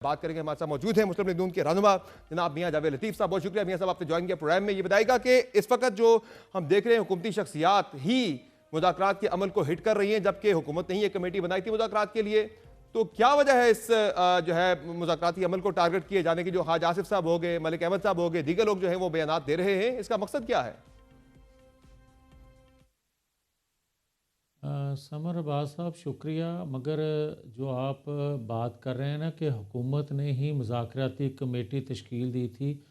बात करेंगे। हमारे साथ मौजूद हैं मुस्लिम लीग नून के रहनुमा जनाब मियां जावेद लतीफ साहब। बहुत शुक्रिया मियां साहब आपने ज्वाइन किया प्रोग्राम में। ये बताएगा कि इस वक्त जो हम देख रहे हैं हुकूमती शख्सियात ही मुज़ाकरात के अमल को हिट कर रही हैं, जबकि हुकूमत ने ही एक कमेटी बनाई थी मुज़ाकरात के लिए। तो क्या वजह है इस जो है मुज़ाकराती अमल को टारगेट किए जाने की? जो हाज आसिफ साहब हो गए, मलिक अहमद साहब हो गए, दीगर लोग जो है वो बयान दे रहे हैं, इसका मकसद क्या है? समर अब्बास साहब शुक्रिया, मगर जो आप बात कर रहे हैं ना कि हुकूमत ने ही मुज़ाकराती कमेटी तश्कील दी थी,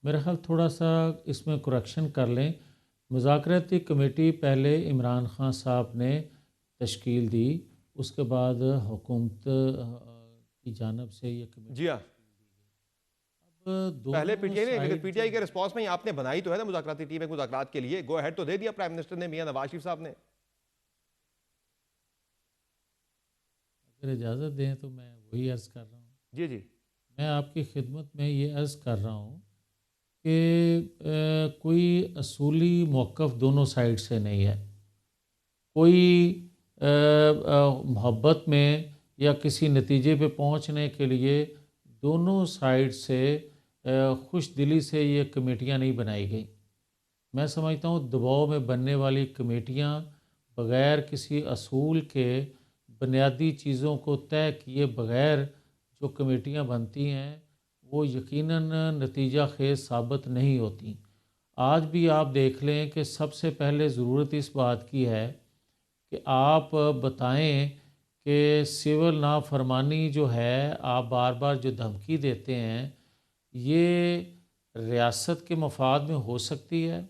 मेरा ख़्याल थोड़ा सा इसमें कुरेक्शन कर लें। मुज़ाकराती कमेटी पहले इमरान ख़ान साहब ने तश्कील दी, उसके बाद हुकूमत की जानिब से ये कमेटी जी हाँ, अब पहले दोनों पीटीआई ने, लेकिन साइड जो पीटीआई के रिस्पॉन्स में ही आपने बनाई तो है ना मुज़ाकराती टीम एक मुज़ाकरात के लिए, गो अहेड तो दे दिया प्राइम मिनिस्टर ने, मियां नवाज शरीफ साहब ने। अगर इजाज़त दें तो मैं वही अर्ज़ कर रहा हूँ। जी जी। मैं आपकी खिदमत में ये अर्ज़ कर रहा हूँ कि कोई असूली मौक़िफ़ दोनों साइड से नहीं है। कोई मोहब्बत में या किसी नतीजे पे पहुंचने के लिए दोनों साइड से खुश दिली से ये कमेटियां नहीं बनाई गई। मैं समझता हूँ दबाव में बनने वाली कमेटियां बग़ैर किसी असूल के बुनियादी चीज़ों को तय किए बग़ैर जो कमेटियां बनती हैं वो यकीनन नतीजा खेज़ साबित नहीं होती। आज भी आप देख लें कि सबसे पहले ज़रूरत इस बात की है कि आप बताएं कि सिविल नाफरमानी जो है, आप बार बार जो धमकी देते हैं, ये रियासत के मफाद में हो सकती है?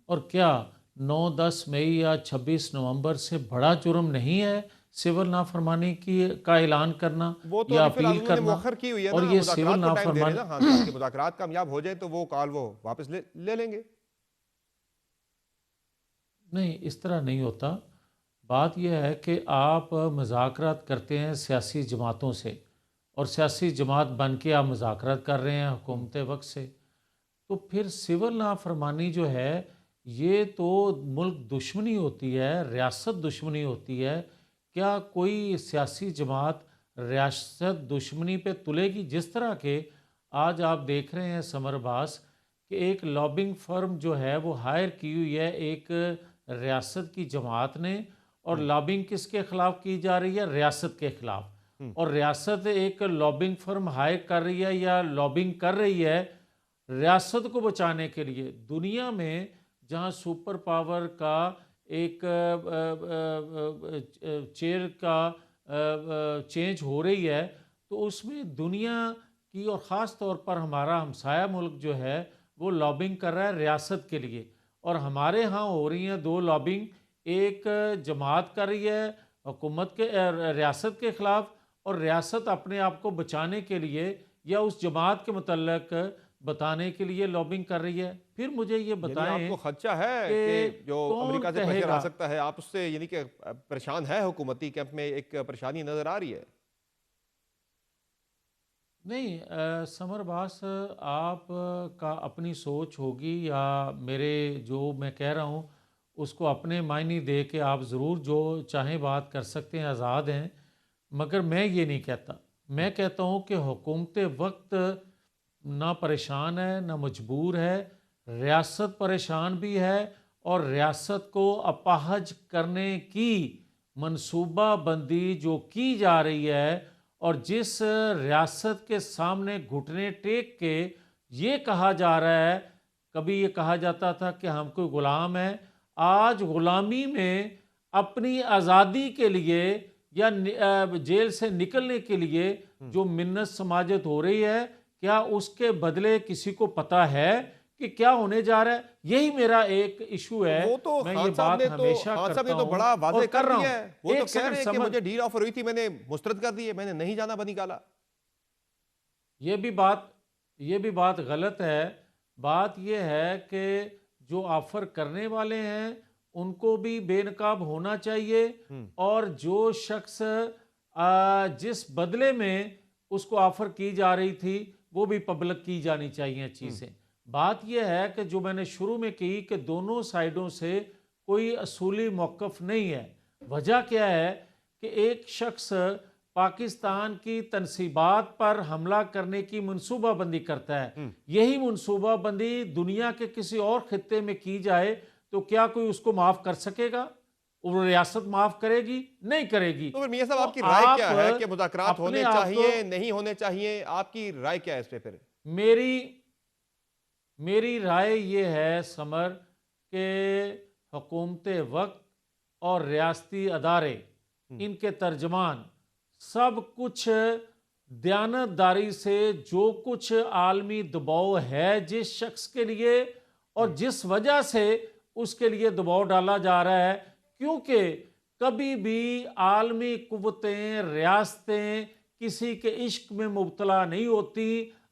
और क्या 9-10 मई या 26 नवंबर से बड़ा जुर्म नहीं है सिविल नाफरमानी की का ऐलान करना वो तो या अभी फिलहाल अपील उन्होंने करना? मौखर की हुई है और ना, ये सिविल मुज़ाकरात को टाइम दे रहे हैं ना। हाँ, नाफरमानी ताकि मुज़ाकरात कामयाब हो जाए तो वो कॉल वो वापस ले लेंगे। नहीं, इस तरह नहीं होता। बात यह है कि आप मुज़ाकरात करते हैं सियासी जमातों से और सियासी जमात बन के आप मुज़ाकरात कर रहे हैं हुकूमत वक्त से, तो फिर सिविल नाफरमानी जो है ये तो मुल्क दुश्मनी होती है, रियासत दुश्मनी होती है। क्या कोई सियासी जमात रियासत दुश्मनी पे तुलेगी? जिस तरह के आज आप देख रहे हैं समर अब्बास कि एक लॉबिंग फर्म जो है वो हायर की हुई है एक रियासत की जमात ने, और लॉबिंग किसके खिलाफ की जा रही है? रियासत के खिलाफ। और रियासत एक लॉबिंग फर्म हायर कर रही है या लॉबिंग कर रही है रियासत को बचाने के लिए। दुनिया में जहां सुपर पावर का एक चेयर का चेंज हो रही है, तो उसमें दुनिया की और ख़ास तौर पर हमारा हमसाया मुल्क जो है वो लॉबिंग कर रहा है रियासत के लिए। और हमारे यहाँ हो रही हैं दो लॉबिंग, एक जमात कर रही है हुकूमत के रियासत के ख़िलाफ़, और रियासत अपने आप को बचाने के लिए या उस जमात के मुतल्लक बताने के लिए लॉबिंग कर रही है। फिर मुझे ये यानी बताएं आपको खदशा है कि कि जो कौन अमेरिका से प्रेशर आ कहेगा? सकता है, आप उससे यानी कि परेशान है, हुकूमती कैंप में एक परेशानी नजर आ रही है? नहीं, समर बास, आप का अपनी सोच होगी या मेरे जो मैं कह रहा हूँ उसको अपने मायने दे के आप ज़रूर जो चाहें बात कर सकते हैं, आज़ाद हैं। मगर मैं ये नहीं कहता। मैं कहता हूँ कि हुकूमत वक्त ना परेशान है ना मजबूर है, रियासत परेशान भी है, और रियासत को अपाहज करने की मनसूबा बंदी जो की जा रही है, और जिस रियासत के सामने घुटने टेक के ये कहा जा रहा है, कभी ये कहा जाता था कि हम कोई ग़ुलाम है, आज ग़ुलामी में अपनी आज़ादी के लिए या जेल से निकलने के लिए जो मिन्नत समाजत हो रही है, क्या उसके बदले किसी को पता है कि क्या होने जा रहा है? यही मेरा एक इशू तो है। वो तो मैं ये खान साहब बात ने तो हमेशा खान साहब ने करता तो हूँ बड़ा और वाज़ेह कर कर रहा दिया हूँ। है। वो तो एक कह सेकंड रहे हैं कि समझ, मुझे डील ऑफर हुई थी, मैंने मुस्तरद कर दी है, मैंने नहीं जाना बनी काला। ये भी बात ये भी बात गलत है। बात ये है कि जो ऑफ़र करने वाले हैं उनको भी बेनकाब होना चाहिए, और जो शख्स जिस बदले में उसको ऑफ़र की जा रही थी वो भी पब्लिक की जानी चाहिए चीज़ें। बात यह है कि जो मैंने शुरू में की कि दोनों साइडों से कोई असूली मौक़िफ़ नहीं है। वजह क्या है कि एक शख्स पाकिस्तान की तनसीबात पर हमला करने की मनसूबाबंदी करता है। यही मनसूबाबंदी दुनिया के किसी और खित्ते में की जाए तो क्या कोई उसको माफ कर सकेगा? वो रियासत माफ करेगी? नहीं करेगी। तो फिर मियां साहब तो आपकी राय आप क्या है कि मुज़ाकरात अपने होने आप को चाहिए, नहीं होने चाहिए? आपकी राय क्या है इस पे फिर? मेरी मेरी राय ये है समर कि हुकूमत वक्त और रियासती अदारे, इनके तर्जमान सब कुछ दयानतदारी से जो कुछ आलमी दबाव है जिस शख्स के लिए और जिस वजह से उसके लिए दबाव डाला जा रहा है, क्योंकि कभी भी आलमी कुव्वतें रियासतें किसी के इश्क में मुब्तला नहीं होती,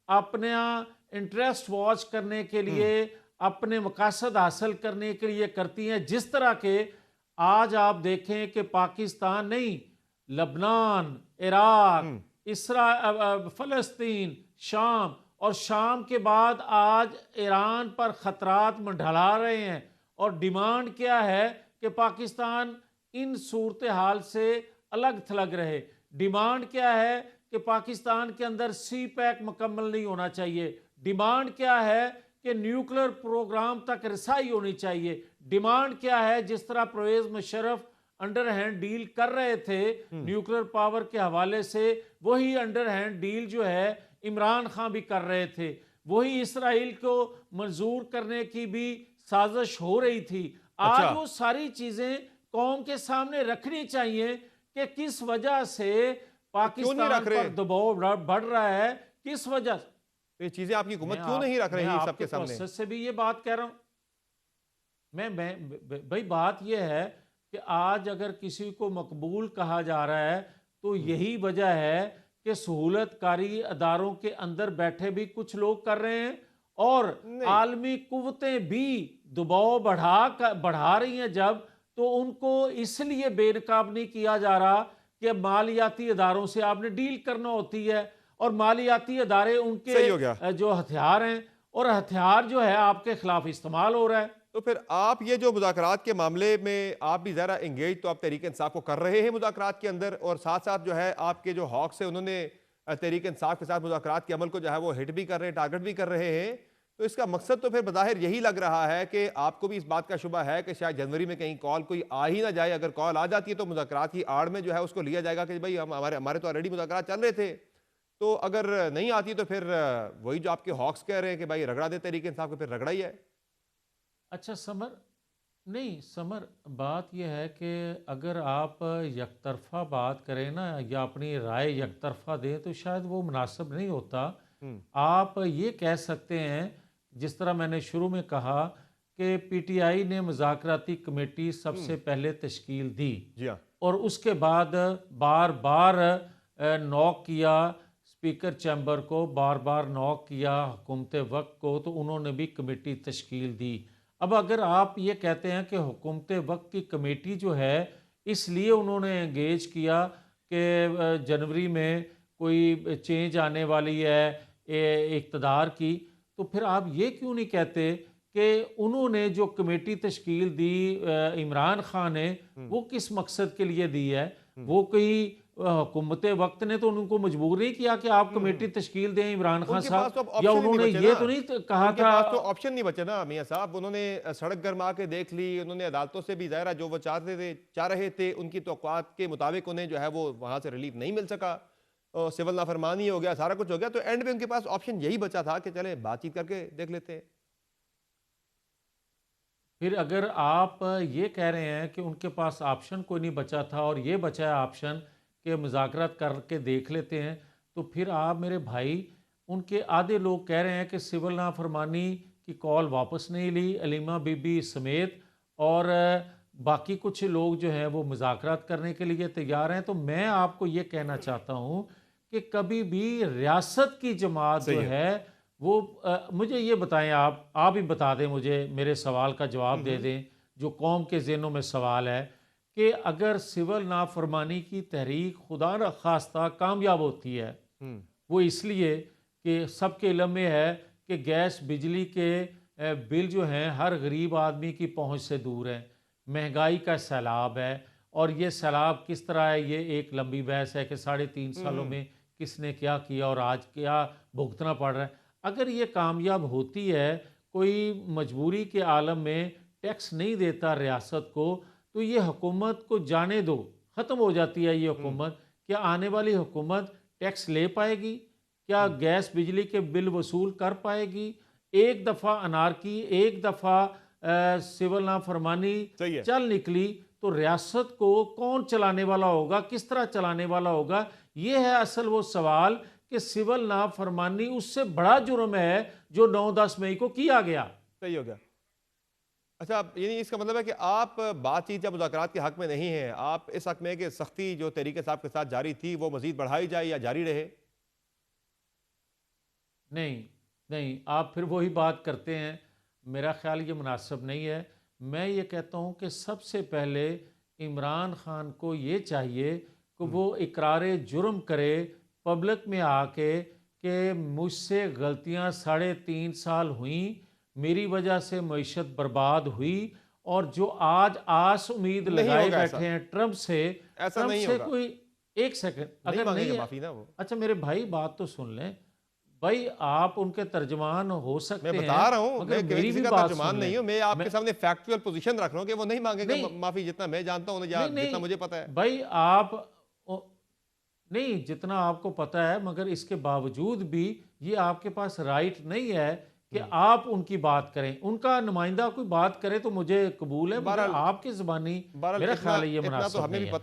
अपना इंटरेस्ट वॉच करने के लिए अपने मकासद हासिल करने के लिए करती हैं। जिस तरह के आज आप देखें कि पाकिस्तान नहीं, लबनान, इराक, फ़लस्तीन, शाम और शाम के बाद आज ईरान पर ख़तरात मंडला रहे हैं। और डिमांड क्या है कि पाकिस्तान इन सूरत हाल से अलग थलग रहे। डिमांड क्या है कि पाकिस्तान के अंदर सी पैक मुकम्मल नहीं होना चाहिए। डिमांड क्या है कि न्यूक्लियर प्रोग्राम तक रसाई होनी चाहिए। डिमांड क्या है, जिस तरह Parvez Musharraf underhand deal कर रहे थे न्यूक्लियर पावर के हवाले से, वही अंडर हैंड डील जो है इमरान खान भी कर रहे थे। वही इसराइल को मंजूर करने की भी साजिश हो रही थी। अच्छा। आज वो सारी चीजें कौम के सामने रखनी चाहिए कि किस वजह से क्यों नहीं पाकिस्तान रख रहे? पर दबाव बढ़ रहा है, किस वजह। ये चीजें आपकी हुकूमत क्यों नहीं रख मैं रही आपके सबके सामने? प्रोसेस से भी ये बात कह रहा हूं। भाई बात यह है कि आज अगर किसी को मकबूल कहा जा रहा है तो यही वजह है कि सहूलतकारी अदारों के अंदर बैठे भी कुछ लोग कर रहे हैं और नहीं। आलमी कुव्वतें भी दबाव बढ़ा रही हैं। जब तो उनको इसलिए बेनकाब नहीं किया जा रहा कि मालियाती अदारों से आपने डील करना होती है और मालियाती अदारे सही हो गया। उनके जो हथियार हैं और हथियार जो है आपके खिलाफ इस्तेमाल हो रहा है। तो फिर आप ये जो मुज़ाकरात के मामले में आप भी ज़रा एंगेज तो आप तहरीक इंसाफ को कर रहे हैं मुज़ाकरात के अंदर, और साथ साथ जो है आपके जो हॉक्स है उन्होंने तहरीक इंसाफ के साथ मुज़ाकरात के अमल को जो है वो हिट भी कर रहे हैं, टारगेट भी कर रहे हैं। तो इसका मकसद तो फिर बज़ाहिर यही लग रहा है कि आपको भी इस बात का शुबा है कि शायद जनवरी में कहीं कॉल कोई आ ही ना जाए। अगर कॉल आ जाती है तो मुज़ाकरात की आड़ में जो है उसको लिया जाएगा कि भाई हमारे तो ऑलरेडी मुज़ाकरात चल रहे थे। तो अगर नहीं आती तो फिर वही जो आपके हॉक्स कह रहे हैं कि भाई रगड़ा दे तहरीक इंसाफ को, फिर रगड़ा ही है। अच्छा समर, नहीं समर, बात यह है कि अगर आप यकतरफा बात करें ना या अपनी राय यकतरफा दें तो शायद वो मुनासिब नहीं होता। आप ये कह सकते हैं, जिस तरह मैंने शुरू में कहा कि पीटीआई ने मुज़ाकराती कमेटी सबसे पहले तश्कील दी जी हाँ। और उसके बाद बार बार नॉक किया, स्पीकर चैम्बर को बार बार नॉक किया, हुकूमत वक्त को, तो उन्होंने भी कमेटी तश्कील दी। अब अगर आप ये कहते हैं कि हुकूमत वक्त की कमेटी जो है इसलिए उन्होंने एंगेज किया कि जनवरी में कोई चेंज आने वाली है इक़्तिदार की, तो फिर आप ये क्यों नहीं कहते कि उन्होंने जो कमेटी तश्कील दी इमरान खान ने, वो किस मकसद के लिए दी है? वो कोई हुकूमत वक्त ने तो उनको मजबूर नहीं किया कि आप कमेटी तश्कील दें इमरान खान साहब, या उन्होंने ये तो नहीं कहा था? तो ऑप्शन नहीं बचे ना मियां साहब। उन्होंने सड़क गरमा के देख ली, उन्होंने अदालतों से भी ज़ाहिर जो वो चाह रहे थे उनकी तौक़ुआत के मुताबिक उन्हें जो है वो वहां से रिलीफ नहीं मिल सका, सिविल नाफरमानी हो गया, सारा कुछ हो गया। तो एंड में उनके पास ऑप्शन यही बचा था कि चले बातचीत करके देख लेते हैं। फिर अगर आप ये कह रहे हैं कि उनके पास ऑप्शन कोई नहीं बचा था और ये बचा है ऑप्शन कि मुज़ाकरात करके देख लेते हैं, तो फिर आप मेरे भाई, उनके आधे लोग कह रहे हैं कि सिविल नाफरमानी की कॉल वापस नहीं ली, अलीमा बीबी समेत, और बाकी कुछ लोग जो हैं वो मुज़ाकरात करने के लिए तैयार हैं। तो मैं आपको ये कहना चाहता हूँ कि कभी भी रियासत की जमात जो है वो मुझे ये बताएं, आप ही बता दें मुझे, मेरे सवाल का जवाब दे दें जो कौम के ज़हनों में सवाल है कि अगर सिविल नाफरमानी की तहरीक खुदा न खास्ता कामयाब होती है, वो इसलिए कि सबके इल्म में है कि गैस बिजली के बिल जो हैं हर गरीब आदमी की पहुंच से दूर है, महंगाई का सैलाब है और ये सैलाब किस तरह है, ये एक लंबी बहस है कि 3.5 सालों में किसने क्या किया और आज क्या भुगतना पड़ रहा है। अगर ये कामयाब होती है, कोई मजबूरी के आलम में टैक्स नहीं देता रियासत को, तो ये हुकूमत को जाने दो, ख़त्म हो जाती है ये हुकूमत। क्या आने वाली हुकूमत टैक्स ले पाएगी? क्या गैस बिजली के बिल वसूल कर पाएगी? एक दफ़ा अनारकी, एक दफ़ा सिविल नाफरमानी सही है। चल निकली तो रियासत को कौन चलाने वाला होगा, किस तरह चलाने वाला होगा? ये है असल वो सवाल कि सिविल नाफरमानी उससे बड़ा जुर्म है जो 9-10 मई को किया गया। सही हो गया। अच्छा, यानी इसका मतलब है कि आप बातचीत या मुज़ाकरात के हक में नहीं हैं, आप इस हक में हैं कि सख्ती जो तहरीक इंसाफ के साथ जारी थी वो मजीद बढ़ाई जाए या जारी रहे? नहीं, नहीं, आप फिर वही बात करते हैं। मेरा ख्याल ये मुनासिब नहीं है। मैं ये कहता हूँ कि सबसे पहले इमरान खान को ये चाहिए कि वो इकरार जुर्म करे पब्लिक में आके कि मुझसे गलतियाँ 3.5 साल हुई, मेरी वजह से मईशत बर्बाद हुई, और जो आज आस उम्मीद नहीं लगाए होगा ऐसा। बैठे हैं ट्रंप से, ऐसा ट्रंप नहीं से होगा। कोई एक सेकंड नहीं अगर नहीं मांगेंगे है। माफी ना वो। अच्छा मेरे भाई बात तो सुन लें। भाई आप उनके तर्जमान हो मैं सकते बता हैं, रहा हूं, मगर मैं मेरी किसी भी का बात तर्जुमान सुन नहीं लें। हूं, मैं आपके मैं सामने फैक्चुअल पोजीशन रख रहा हूं कि वो नहीं मांगेगा नहीं माफी, जितना मैं जानता हूं या नहीं जितना नहीं मुझे पता है। भाई आप ओ, नहीं, जितना आपको पता है, मगर इसके बावजूद भी ये आपके पास राइट नहीं है कि आप उनकी बात करें। उनका नुमाइंदा कोई बात करे तो मुझे कबूल है, मगर बहरहाल आपकी ज़बानी बहरहाल मेरा इतना ख्याल है ये इतना तो मुनासिब हमें नहीं भी है। पता